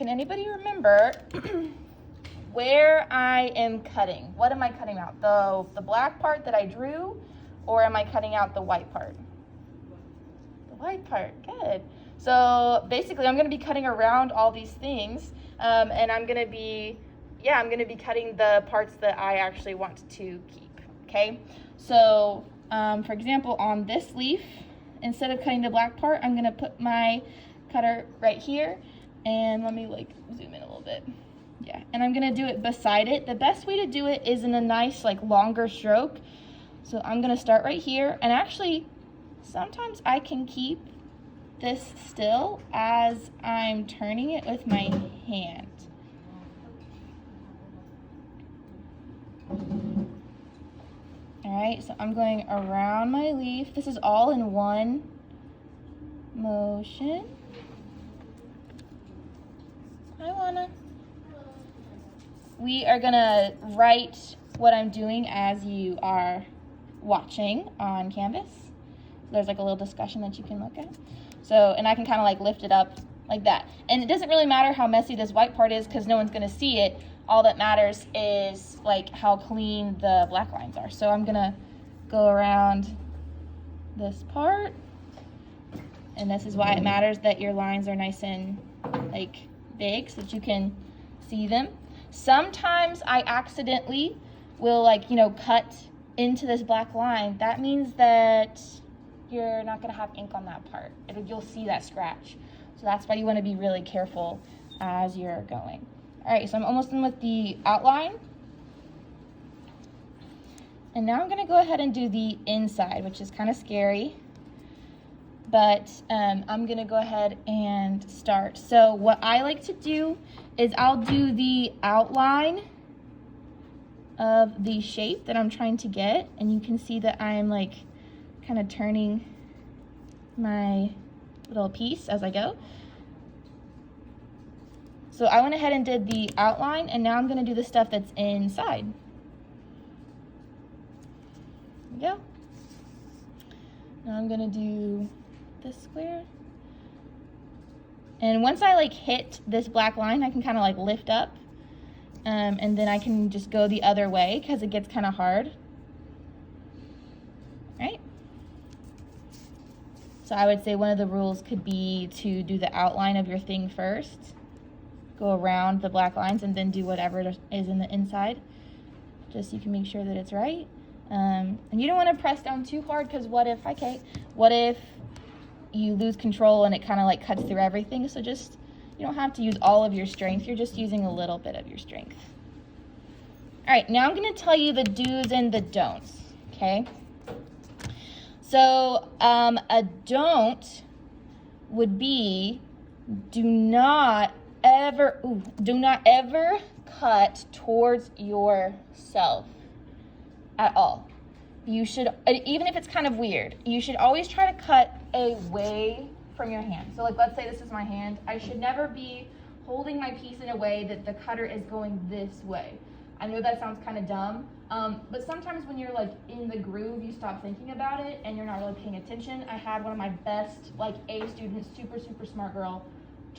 can anybody remember where I am cutting? What am I cutting out? The black part that I drew, or am I cutting out the white part? The white part, good. So basically I'm gonna be cutting around all these things, and I'm gonna be cutting the parts that I actually want to keep, okay? So for example, on this leaf, instead of cutting the black part, I'm gonna put my cutter right here, and let me like zoom in a little bit. Yeah, and I'm gonna do it beside it. The best way to do it is in a nice like longer stroke. So I'm gonna start right here, and actually sometimes I can keep this still as I'm turning it with my hand. All right, so I'm going around my leaf. This is all in one motion. We are gonna write what I'm doing as you are watching on Canvas. There's like a little discussion that you can look at. So, and I can kind of like lift it up like that. And it doesn't really matter how messy this white part is because no one's gonna see it. All that matters is like how clean the black lines are. So I'm gonna go around this part. And this is why it matters that your lines are nice and like big so that you can see them. Sometimes I accidentally will like, cut into this black line. That means that you're not gonna have ink on that part. You'll see that scratch. So that's why you wanna be really careful as you're going. All right, so I'm almost done with the outline. And now I'm gonna go ahead and do the inside, which is kind of scary. But I'm gonna go ahead and start. So what I like to do is I'll do the outline of the shape that I'm trying to get, and you can see that I'm like kind of turning my little piece as I go. So I went ahead and did the outline, and now I'm gonna do the stuff that's inside. There we go. Now I'm gonna do this square. And once I like hit this black line, I can kind of like lift up, and then I can just go the other way because it gets kind of hard. Right? So I would say one of the rules could be to do the outline of your thing first, go around the black lines, and then do whatever is in the inside, just so you can make sure that it's right. And you don't want to press down too hard because what if you lose control and it kind of like cuts through everything? So just, you don't have to use all of your strength. You're just using a little bit of your strength. All right, now I'm going to tell you the do's and the don'ts, okay? So a don't would be do not ever cut towards yourself at all. You should, even if it's kind of weird, you should always try to cut away from your hand. So like, let's say this is my hand. I should never be holding my piece in a way that the cutter is going this way. I know that sounds kind of dumb, but sometimes when you're like in the groove, you stop thinking about it and you're not really paying attention. I had one of my best like A students, super smart girl,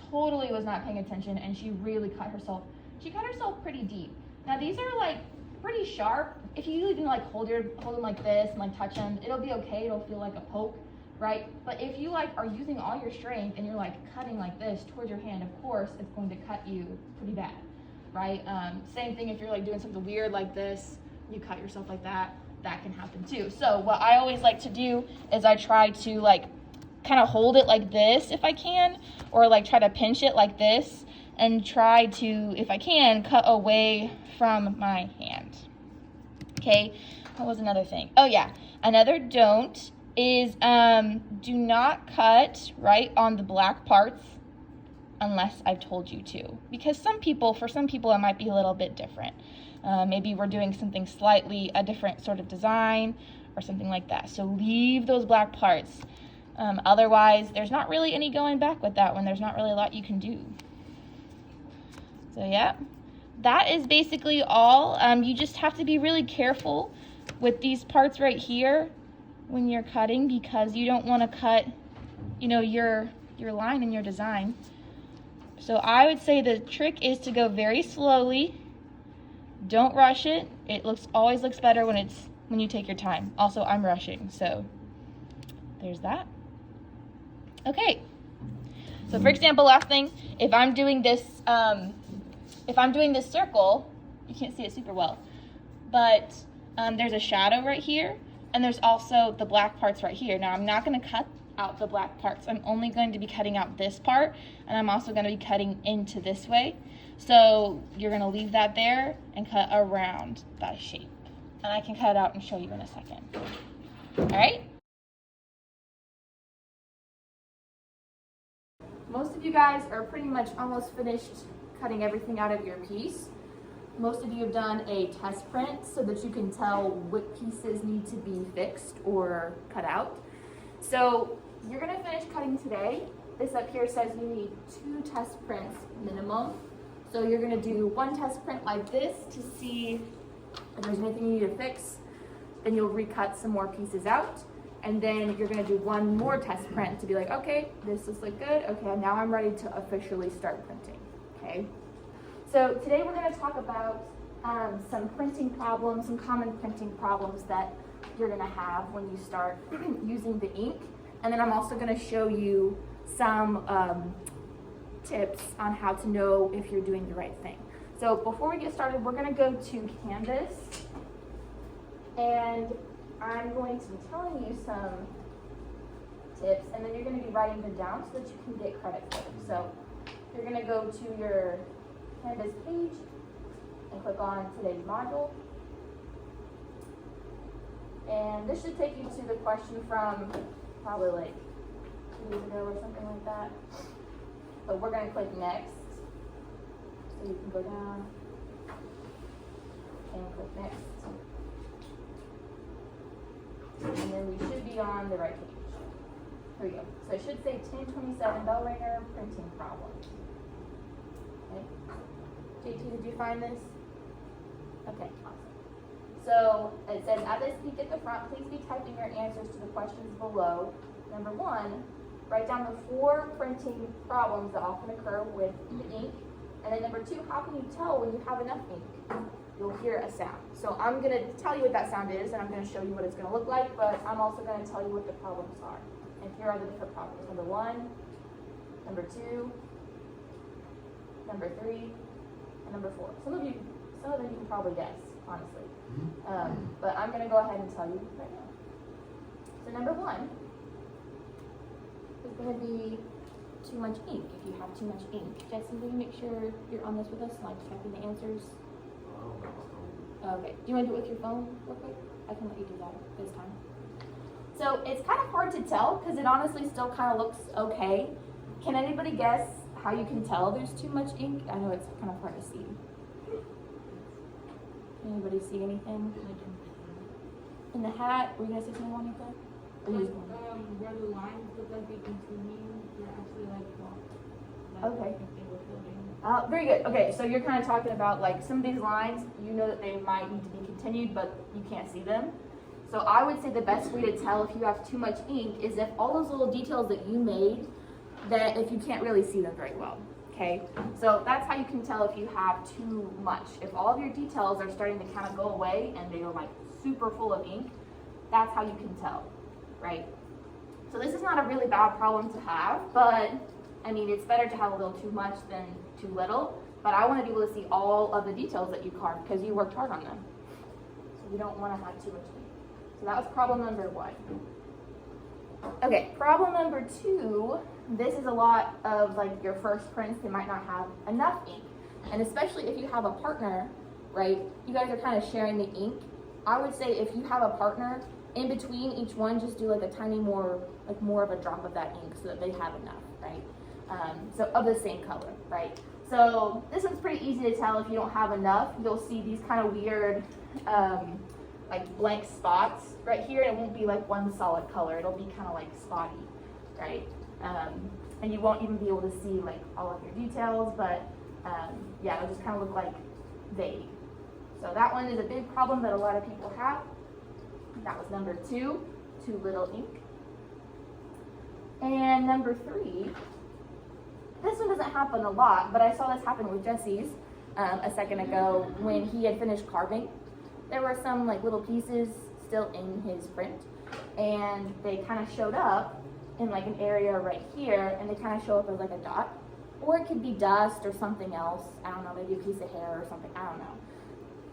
totally was not paying attention, and she really cut herself. She cut herself pretty deep. Now these are like pretty sharp. If you even like hold them like this and like touch them, it'll be okay. It'll feel like a poke, right? But if you like are using all your strength and you're like cutting like this towards your hand, of course it's going to cut you pretty bad, right? Same thing if you're like doing something weird like this, you cut yourself like that, that can happen too. So what I always like to do is I try to like kind of hold it like this if I can, or like try to pinch it like this and try to, if I can, cut away from my hand. Okay, what was another thing? Oh yeah, another don't is do not cut right on the black parts unless I've told you to. Because for some people it might be a little bit different. Maybe we're doing something slightly a different sort of design or something like that. So leave those black parts. Otherwise, there's not really any going back with that one. There's not really a lot you can do. So yeah, that is basically all. You just have to be really careful with these parts right here when you're cutting, because you don't want to cut, your line and your design. So I would say the trick is to go very slowly. Don't rush it. It always looks better when you take your time. Also, I'm rushing, so there's that. Okay. So for example, last thing, if I'm doing this circle, you can't see it super well, but there's a shadow right here, and there's also the black parts right here. Now I'm not going to cut out the black parts. I'm only going to be cutting out this part, and I'm also going to be cutting into this way. So you're going to leave that there and cut around that shape. And I can cut it out and show you in a second. All right? Most of you guys are pretty much almost finished cutting everything out of your piece. Most of you have done a test print so that you can tell what pieces need to be fixed or cut out. So you're going to finish cutting today. This up here says you need 2 test prints minimum. So you're going to do 1 test print like this to see if there's anything you need to fix. Then you'll recut some more pieces out. And then you're going to do 1 more test print to be like, okay, this looks like good. Okay, now I'm ready to officially start printing. Okay. So today we're going to talk about some printing problems, some common printing problems that you're going to have when you start using the ink. And then I'm also going to show you some tips on how to know if you're doing the right thing. So before we get started, we're going to go to Canvas, and I'm going to be telling you some tips, and then you're going to be writing them down so that you can get credit for them. So you're going to go to your Canvas page and click on today's module. And this should take you to the question from probably like 2 years ago or something like that. But we're going to click next. So you can go down and click next. And then we should be on the right page. Here we go. So it should say 1027 bell ringer printing problems. Okay. JT, did you find this? Okay, awesome. So it says, at this peak at the front, please be typing your answers to the questions below. Number 1, write down the 4 printing problems that often occur with the ink. And then number 2, how can you tell when you have enough ink? You'll hear a sound. So I'm going to tell you what that sound is, and I'm going to show you what it's going to look like, but I'm also going to tell you what the problems are. And here are the different problems. Number 1, number 2, number 3, and number 4. Some of them you can probably guess, honestly. But I'm going to go ahead and tell you right now. So number 1 is going to be too much ink. If you have too much ink. Jetson, will you make sure you're on this with us, like typing the answers? Okay. Do you want to do it with your phone real quick? I can let you do that this time. So it's kind of hard to tell because it honestly still kind of looks okay. Can anybody guess how you can tell there's too much ink? I know it's kind of hard to see. Anybody see anything? In the hat? Were you going to say something, Monica? Where the lines look like they continue, they're actually like okay. They were floating. Very good. Okay, so you're kind of talking about like some of these lines, you know that they might need to be continued, but you can't see them. So I would say the best way to tell if you have too much ink is if all those little details that you made, that if you can't really see them very well. Okay, so that's how you can tell if you have too much. If all of your details are starting to kind of go away and they are like super full of ink, that's how you can tell, right? So this is not a really bad problem to have, but I mean, it's better to have a little too much than too little, but I want to be able to see all of the details that you carved because you worked hard on them. So you don't want to have too much ink. So that was problem number 1. Okay, problem number 2, this is a lot of like your first prints, they might not have enough ink. And especially if you have a partner, right, you guys are kind of sharing the ink. I would say if you have a partner, in between each one, just do like a tiny more of a drop of that ink so that they have enough, right? So of the same color, right? So this one's pretty easy to tell if you don't have enough. You'll see these kind of weird like blank spots right here, and it won't be like one solid color. It'll be kind of like spotty, right? And you won't even be able to see like all of your details, but yeah, it'll just kind of look like vague. So that one is a big problem that a lot of people have. That was number 2, too little ink. And number 3 this one doesn't happen a lot, but I saw this happen with Jesse's a second ago when he had finished carving. There were some like little pieces still in his print, and they kind of showed up in like an area right here, and they kind of show up as like a dot, or it could be dust or something else. I don't know, maybe a piece of hair or something. I don't know.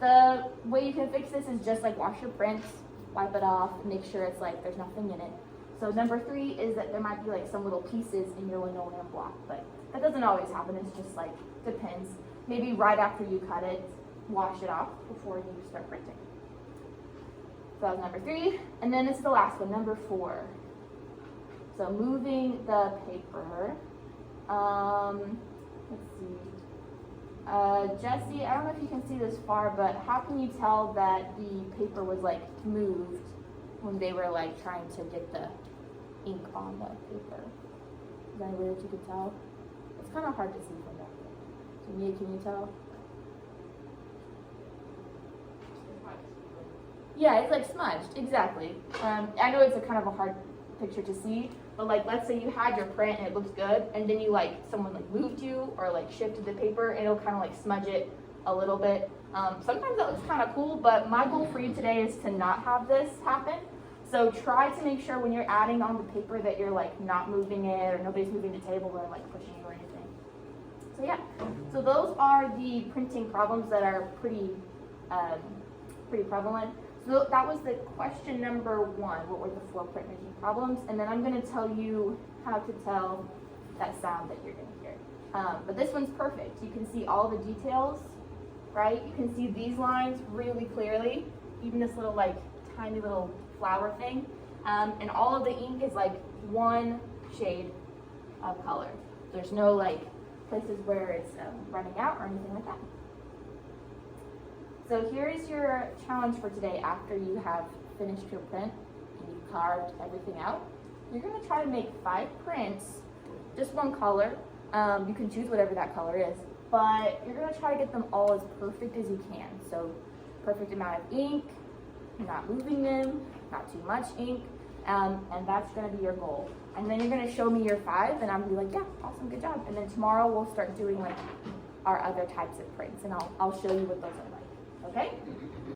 The way you can fix this is just like wash your prints, wipe it off, and make sure it's like there's nothing in it. So number 3 is that there might be like some little pieces in your linoleum block, but that doesn't always happen. It's just like depends. Maybe right after you cut it, wash it off before you start printing. So that was number 3, and then this is the last one, number 4. So moving the paper. Let's see. Jesse, I don't know if you can see this far, but how can you tell that the paper was like moved when they were like trying to get the ink on the paper? Is there any way that you could tell? It's kind of hard to see from that. So Mia, can you tell? Yeah, it's like smudged, exactly. I know it's a kind of a hard picture to see, but like let's say you had your print and it looks good, and then you like someone like moved you or like shifted the paper, and it'll kind of like smudge it a little bit. Sometimes that looks kind of cool, but my goal for you today is to not have this happen. So try to make sure when you're adding on the paper that you're like not moving it, or nobody's moving the table or like pushing you or anything. So yeah, so those are the printing problems that are pretty prevalent. So that was the question number 1. What were the 4 printmaking problems? And then I'm going to tell you how to tell that sound that you're going to hear. But this one's perfect. You can see all the details, right? You can see these lines really clearly, even this little like tiny little flower thing. And all of the ink is like one shade of color. There's no like places where it's running out or anything like that. So here is your challenge for today. After you have finished your print and you've carved everything out, you're going to try to make 5 prints, just one color. You can choose whatever that color is, but you're going to try to get them all as perfect as you can. So perfect amount of ink, not moving them, not too much ink, and that's going to be your goal. And then you're going to show me your 5, and I'm going to be like, yeah, awesome, good job. And then tomorrow we'll start doing like our other types of prints, and I'll show you what those are like. Okay?